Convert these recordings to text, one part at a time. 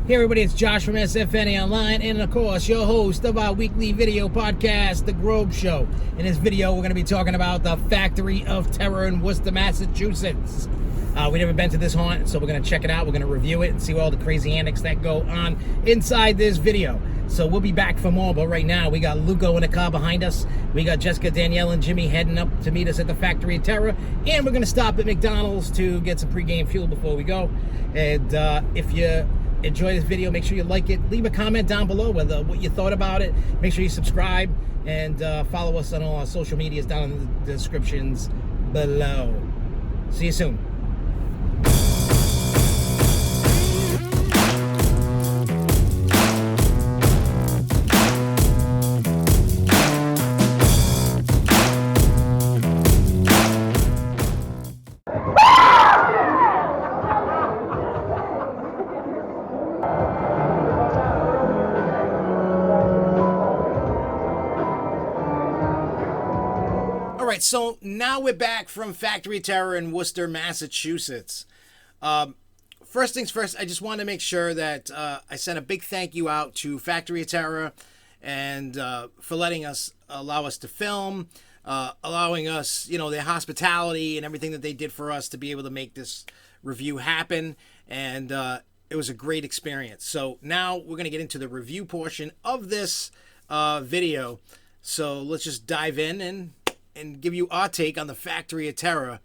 Hey everybody, it's Josh from SFNEOnline, and of course, your host of our weekly video podcast, The Grove Show. In this video, we're going to be talking about the Factory of Terror in Worcester, Massachusetts. We've never been to this haunt, so we're going to check it out. We're going to review it and see all the crazy antics that go on inside this video. So we'll be back for more, but right now, we got Luco in the car behind us. We got Jessica, Danielle, and Jimmy heading up to meet us at the Factory of Terror, and we're going to stop at McDonald's to get some pre-game fuel before we go. And if you enjoy this video, make sure you like it, leave a comment down below what you thought about it. Make sure you subscribe and follow us on all our social medias down in the descriptions below. See you soon. Alright, so now we're back from Factory of Terror in Worcester, Massachusetts. First things first, I just want to make sure that I sent a big thank you out to Factory of Terror and for letting us allow us to film, allowing us, their hospitality and everything that they did for us to be able to make this review happen. And it was a great experience. So now we're going to get into the review portion of this video. So let's just dive in and give you our take on the Factory of Terror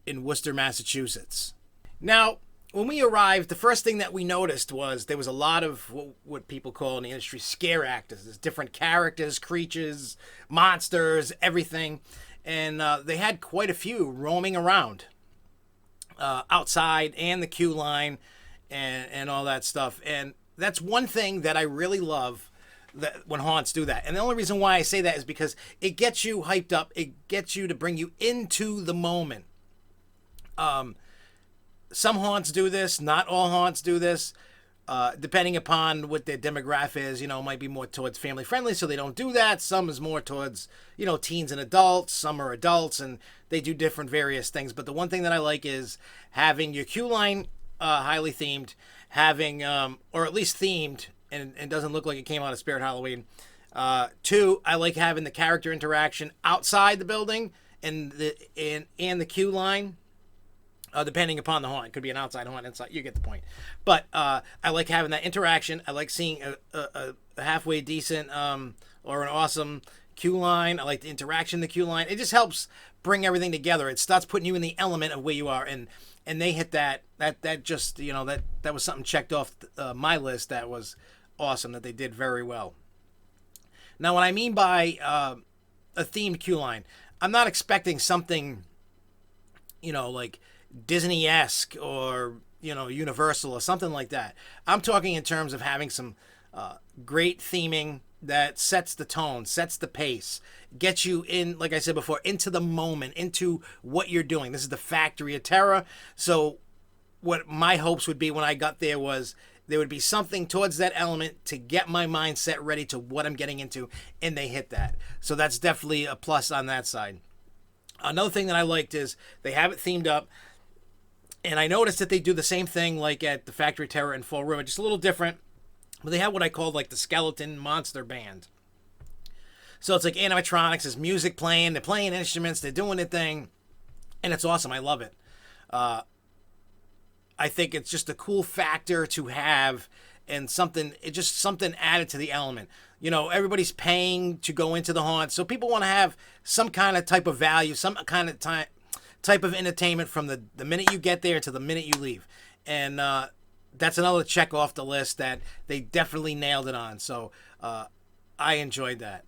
in Worcester, Massachusetts. Now, when we arrived, the first thing that we noticed was there was a lot of what people call in the industry scare actors. There's different characters, creatures, monsters, everything. And they had quite a few roaming around outside and the queue line and all that stuff. And that's one thing that I really love that when haunts do that. And the only reason why I say that is because it gets you hyped up. It gets you to bring you into the moment. Some haunts do this, not all haunts do this. Depending upon what their demographic is, might be more towards family friendly, so they don't do that. Some is more towards, teens and adults. Some are adults and they do different various things. But the one thing that I like is having your queue line highly themed, having, or at least themed, and it doesn't look like it came out of Spirit Halloween. 2, I like having the character interaction outside the building and the queue line, depending upon the haunt. It could be an outside haunt, inside. You get the point. But I like having that interaction. I like seeing a halfway decent or an awesome queue line. I like the interaction in the queue line. It just helps bring everything together. It starts putting you in the element of where you are, and they hit that just that was something checked off my list. That was awesome, that they did very well. Now, what I mean by a themed queue line, I'm not expecting something, like Disney-esque or, Universal or something like that. I'm talking in terms of having some great theming that sets the tone, sets the pace, gets you in, like I said before, into the moment, into what you're doing. This is the Factory of Terror. So what my hopes would be when I got there was there would be something towards that element to get my mindset ready to what I'm getting into, and they hit that. So that's definitely a plus on that side. Another thing that I liked is they have it themed up, and I noticed that they do the same thing like at the Factory of Terror in Fall River, just a little different, but they have what I call like the skeleton monster band. So it's like animatronics, there's music playing, they're playing instruments, they're doing their thing, and it's awesome. I love it. I think it's just a cool factor to have, and something added to the element. Everybody's paying to go into the haunt, so people want to have some kind of type of value, some kind of type of entertainment from the minute you get there to the minute you leave. And that's another check off the list that they definitely nailed it on. So I enjoyed that.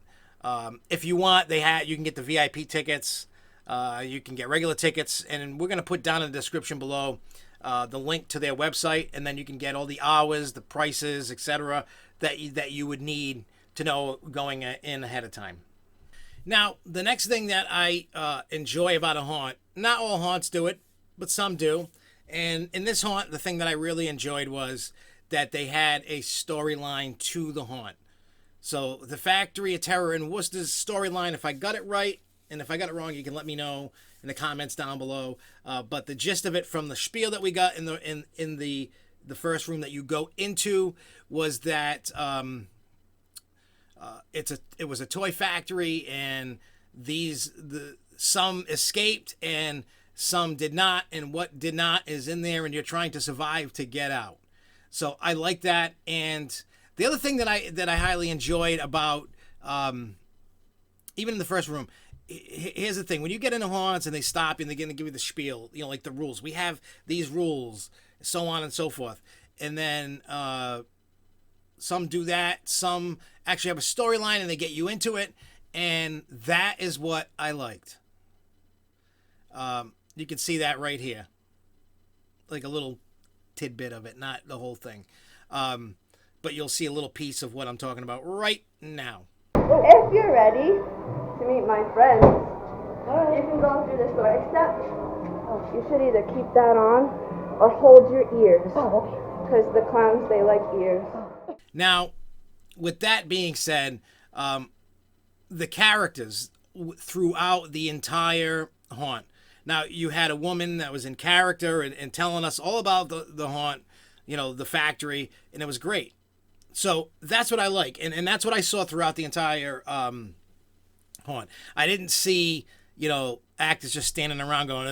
If you want, you can get the VIP tickets. You can get regular tickets, and we're going to put down in the description below the link to their website, and then you can get all the hours, the prices, etc. that you would need to know going in ahead of time. Now, the next thing that I enjoy about a haunt, not all haunts do it, but some do. And in this haunt, the thing that I really enjoyed was that they had a storyline to the haunt. So the Factory of Terror in Worcester's storyline, if I got it right, and if I got it wrong, you can let me know in the comments down below. But the gist of it from the spiel that we got in the the first room that you go into was that it was a toy factory, and some escaped and some did not, and what did not is in there, and you're trying to survive to get out. So I like that. And the other thing that I highly enjoyed about even in the first room, here's the thing: when you get into haunts and they stop you and they're going to give you the spiel, like the rules. We have these rules, so on and so forth, and then some do that. Some actually have a storyline and they get you into it, and that is what I liked. You can see that right here, like a little tidbit of it, not the whole thing, but you'll see a little piece of what I'm talking about right now. If you're ready to meet my friends, you can go through this door, except you should either keep that on or hold your ears, because the clowns, they like ears. Now, with that being said, the characters throughout the entire haunt. Now, you had a woman that was in character and telling us all about the haunt, the factory, and it was great. So that's what I like, and that's what I saw throughout the entire haunt. I didn't see, actors just standing around going,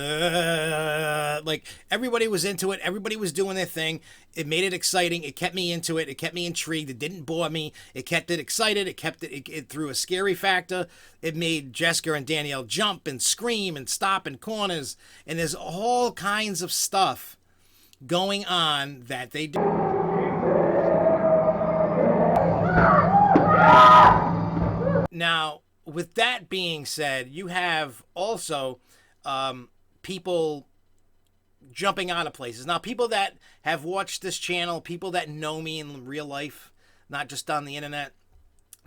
like everybody was into it. Everybody was doing their thing. It made it exciting. It kept me into it. It kept me intrigued. It didn't bore me. It kept it excited. It threw a scary factor. It made Jessica and Danielle jump and scream and stop in corners. And there's all kinds of stuff going on that they do. Now, with that being said, you have also people jumping out of places. Now, people that have watched this channel, people that know me in real life, not just on the internet,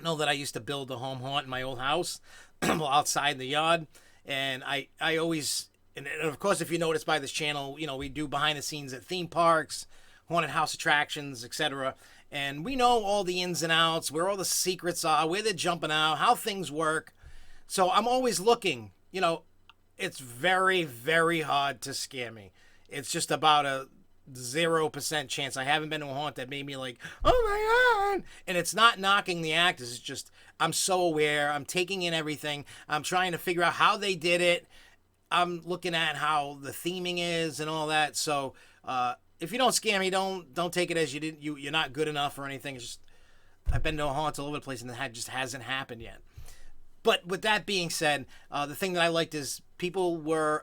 know that I used to build a home haunt in my old house outside the yard. And I always, and of course, if you notice by this channel, we do behind the scenes at theme parks, haunted house attractions, etc. And we know all the ins and outs, where all the secrets are, where they're jumping out, how things work. So I'm always looking. It's very, very hard to scare me. It's just about a 0% chance. I haven't been to a haunt that made me like, oh my God. And it's not knocking the actors. It's just, I'm so aware. I'm taking in everything. I'm trying to figure out how they did it. I'm looking at how the theming is and all that. So, if you don't scare me, don't take it as you're not good enough or anything. It's just, I've been to haunts all over the place and it just hasn't happened yet. But with that being said, the thing that I liked is people were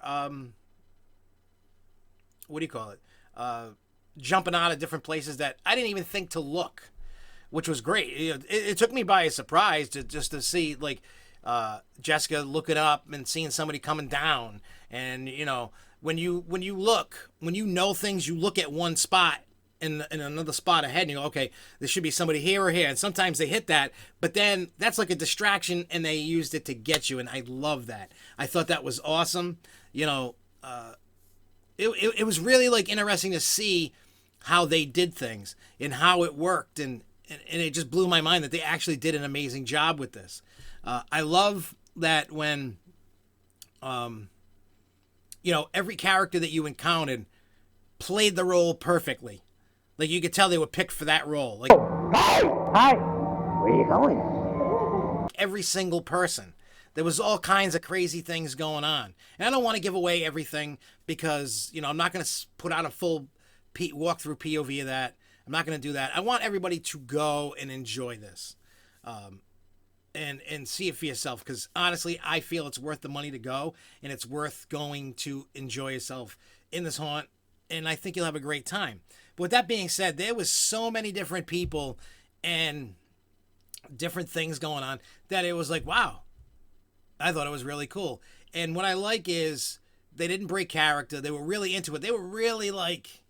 jumping out of different places that I didn't even think to look, which was great. It took me by a surprise to see like Jessica looking up and seeing somebody coming down, and when you know things, you look at one spot in another spot ahead and you go, okay, there should be somebody here or here. And sometimes they hit that, but then that's like a distraction and they used it to get you. And I love that. I thought that was awesome. It was really like interesting to see how they did things and how it worked. And it just blew my mind that they actually did an amazing job with this. I love that when, every character that you encountered played the role perfectly. Like, you could tell they were picked for that role. Like, Hi, where are you going? Every single person. There was all kinds of crazy things going on. And I don't want to give away everything because, I'm not going to put out a full walkthrough POV of that. I'm not going to do that. I want everybody to go and enjoy this. And see it for yourself, because honestly, I feel it's worth the money to go, and it's worth going to enjoy yourself in this haunt, and I think you'll have a great time. But with that being said, there was so many different people and different things going on that it was like, wow, I thought it was really cool. And what I like is they didn't break character. They were really into it. They were really like,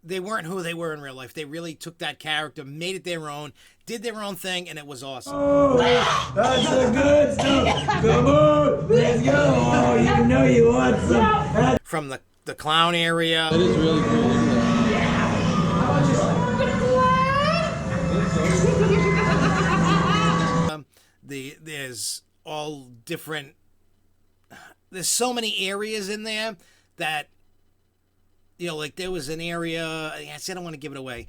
they weren't who they were in real life. They really took that character, made it their own, did their own thing, and it was awesome. Oh, that's the good stuff. Come on, let's go. Oh, you know you want some. From the clown area. That is really cool, isn't it? There's all different. There's so many areas in there that you know, like there was an area. I said I don't want to give it away.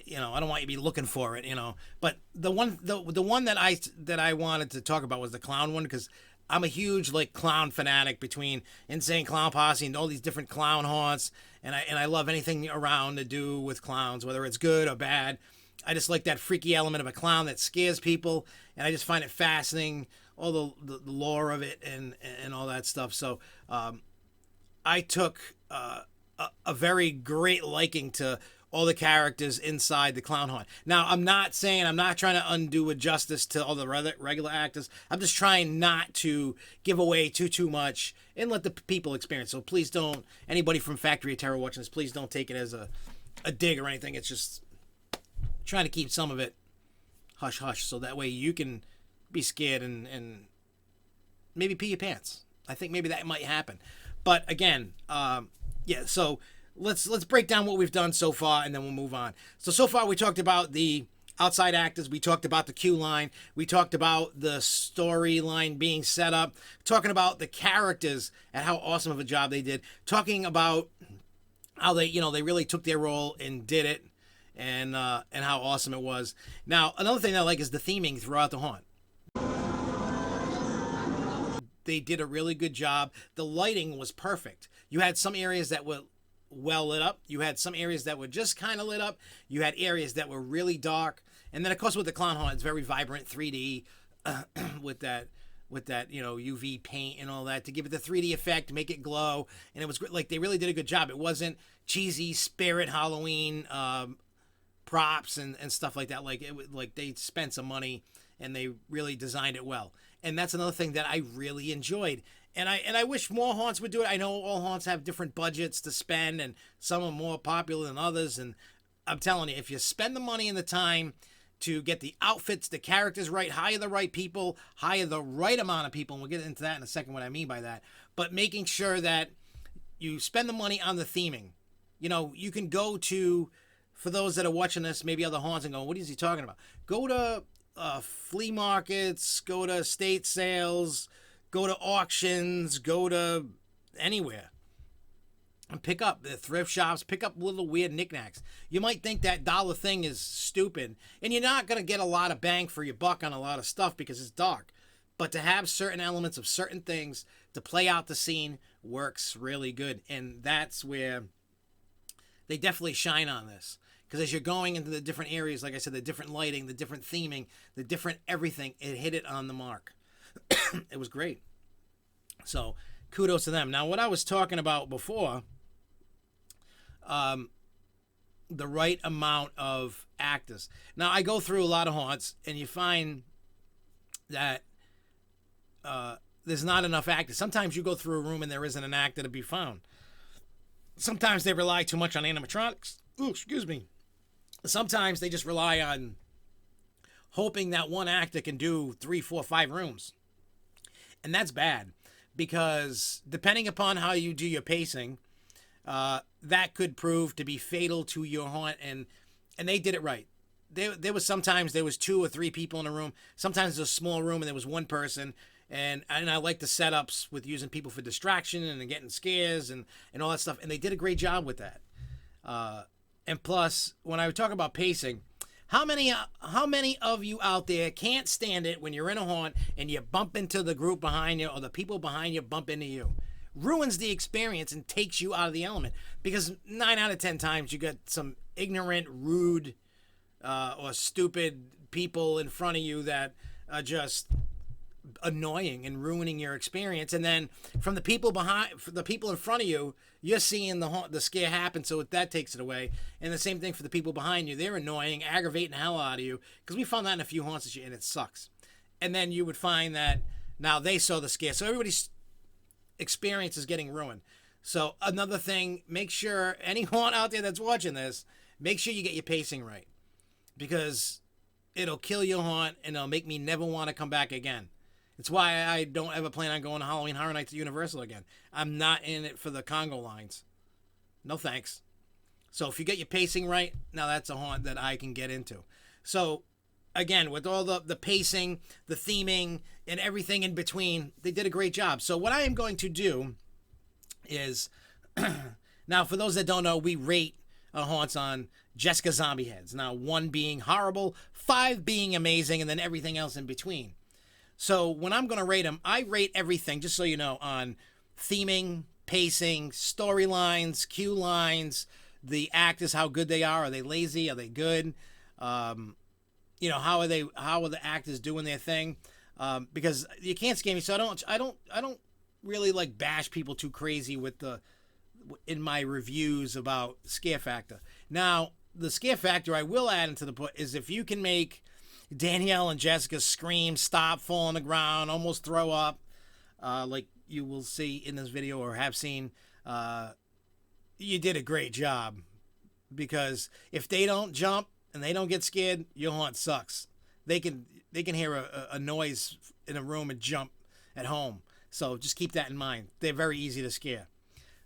You know, I don't want you to be looking for it. You know, but the one that I wanted to talk about was the clown one, because I'm a huge like clown fanatic, between Insane Clown Posse and all these different clown haunts, and I love anything around to do with clowns, whether it's good or bad. I just like that freaky element of a clown that scares people, and I just find it fascinating, all the lore of it and all that stuff. So I took a very great liking to all the characters inside the clown haunt. Now, I'm not trying to undo a justice to all the regular actors. I'm just trying not to give away too much and let the people experience. So please don't, anybody from Factory of Terror watching this, please don't take it as a dig or anything. It's just trying to keep some of it hush hush, so that way you can be scared and maybe pee your pants. I think maybe that might happen. But again, yeah, so let's break down what we've done so far, and then we'll move on. So far we talked about the outside actors, we talked about the cue line, we talked about the storyline being set up, talking about the characters and how awesome of a job they did, talking about how they really took their role and did it, and how awesome it was. Now, another thing I like is the theming throughout the haunt. They did a really good job. The lighting was perfect. You had some areas that were well lit up. You had some areas that were just kind of lit up. You had areas that were really dark. And then, of course, with the clown haunt, it's very vibrant 3D with that UV paint and all that to give it the 3D effect, make it glow. And it was like they really did a good job. It wasn't cheesy spirit Halloween props and stuff like that. Like they spent some money and they really designed it well. And that's another thing that I really enjoyed. And I wish more haunts would do it. I know all haunts have different budgets to spend, and some are more popular than others. And I'm telling you, if you spend the money and the time to get the outfits, the characters right, hire the right people, hire the right amount of people, and we'll get into that in a second, what I mean by that. But making sure that you spend the money on the theming. You know, you can go to, for those that are watching this, maybe other haunts, and go, what is he talking about? Go to flea markets, go to estate sales, go to auctions, go to anywhere and pick up the thrift shops, pick up little weird knickknacks. You might think that dollar thing is stupid, and you're not going to get a lot of bang for your buck on a lot of stuff because it's dark. But to have certain elements of certain things to play out the scene works really good. And that's where they definitely shine on this. Because as you're going into the different areas, like I said, the different lighting, the different theming, the different everything, it hit it on the mark. It was great. So kudos to them. Now, what I was talking about before, the right amount of actors. Now, I go through a lot of haunts, and you find that there's not enough actors. Sometimes you go through a room and there isn't an actor to be found. Sometimes they rely too much on animatronics. Ooh, excuse me. Sometimes they just rely on hoping that one actor can do 3, 4, 5 rooms. And that's bad, because depending upon how you do your pacing, that could prove to be fatal to your haunt. And they did it right. There was 2 or 3 people in a room. Sometimes it was a small room and there was one person. And I like the setups with using people for distraction and getting scares and all that stuff. And they did a great job with that. And plus, when I talk about pacing, how many of you out there can't stand it when you're in a haunt and you bump into the group behind you, or the people behind you bump into you? Ruins the experience and takes you out of the element, because 9 out of 10 times you got some ignorant, rude, or stupid people in front of you that are just annoying and ruining your experience. And then from the people in front of you, you're seeing the scare happen, so that takes it away. And the same thing for the people behind you. They're annoying, aggravating the hell out of you, because we found that in a few haunts this year, and it sucks. And then you would find that now they saw the scare, so everybody's experience is getting ruined. So another thing, make sure, any haunt out there that's watching this, make sure you get your pacing right, because it'll kill your haunt and it'll make me never want to come back again. It's why I don't ever plan on going to Halloween Horror Nights at Universal again. I'm not in it for the Congo lines. No thanks. So if you get your pacing right, now that's a haunt that I can get into. So again, with all the pacing, the theming, and everything in between, they did a great job. So what I am going to do is Now, for those that don't know, we rate haunts on Jessica zombie heads. Now, 1 being horrible, 5 being amazing, and then everything else in between. So when I'm going to rate them, I rate everything, just so you know, on theming, pacing, storylines, cue lines, the actors, how good they are they lazy, are they good? You know, how are the actors doing their thing? Because you can't scare me, so I don't really like bash people too crazy in my reviews about scare factor. Now, the scare factor I will add into the put is if you can make Danielle and Jessica scream, stop, fall on the ground, almost throw up, like you will see in this video or have seen, you did a great job. Because if they don't jump and they don't get scared, your haunt sucks. They can hear a noise in a room and jump at home. So just keep that in mind. They're very easy to scare.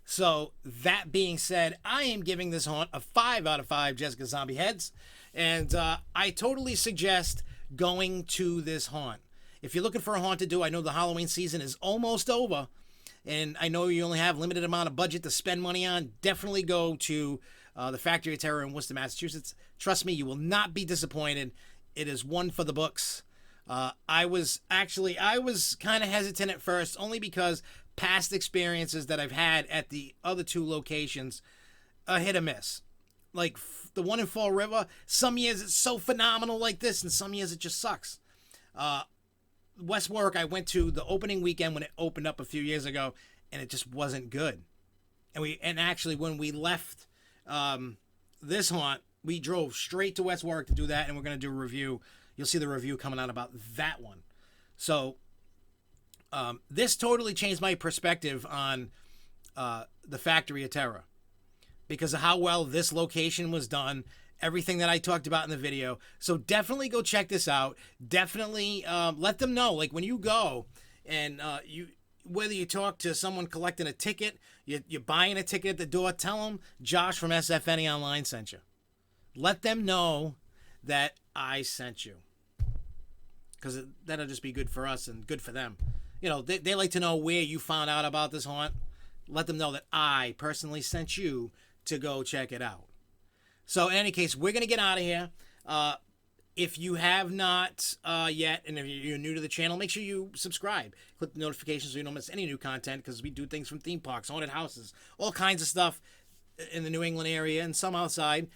So that being said, I am giving this haunt a 5 out of 5 Jessica zombie heads. And I totally suggest going to this haunt. If you're looking for a haunt to do, I know the Halloween season is almost over. And I know you only have limited amount of budget to spend money on. Definitely go to the Factory of Terror in Worcester, Massachusetts. Trust me, you will not be disappointed. It is one for the books. I was kind of hesitant at first, only because past experiences that I've had at the other 2 locations are hit or miss. Like the one in Fall River, some years it's so phenomenal like this, and some years it just sucks. West Warwick, I went to the opening weekend when it opened up a few years ago, and it just wasn't good. And actually when we left this haunt, we drove straight to West Warwick to do that, and we're going to do a review. You'll see the review coming out about that one. So this totally changed my perspective on the Factory of Terror because of how well this location was done, everything that I talked about in the video. So definitely go check this out. Definitely let them know, like when you go and whether you talk to someone collecting a ticket, you're buying a ticket at the door, tell them Josh from SFNEOnline sent you. Let them know that I sent you. Because that'll just be good for us and good for them. You know, they like to know where you found out about this haunt. Let them know that I personally sent you to go check it out. So in any case, we're going to get out of here. If you have not yet, and if you're new to the channel, make sure you subscribe. Click the notifications so you don't miss any new content, because we do things from theme parks, haunted houses, all kinds of stuff in the New England area and some outside.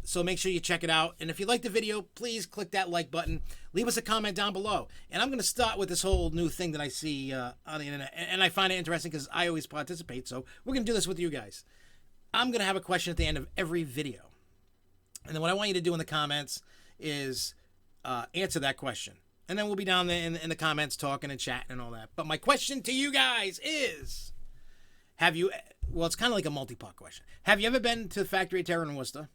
So make sure you check it out. And if you like the video, please click that like button. Leave us a comment down below. And I'm going to start with this whole new thing that I see on the internet. And I find it interesting because I always participate. So we're going to do this with you guys. I'm going to have a question at the end of every video. And then what I want you to do in the comments is answer that question. And then we'll be down there in the comments talking and chatting and all that. But my question to you guys is, well, it's kind of like a multi-part question. Have you ever been to the Factory of Terror in Worcester?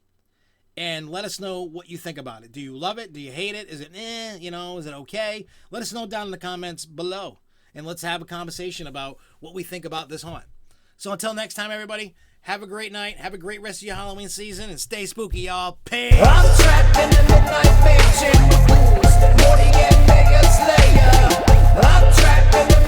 And let us know what you think about it. Do you love it? Do you hate it? Is it is it okay? Let us know down in the comments below. And let's have a conversation about what we think about this haunt. So until next time, everybody, have a great night. Have a great rest of your Halloween season. And stay spooky, y'all. Peace! I'm trapped in the midnight mansion with Morty and Mega Slayer. I'm trapped in the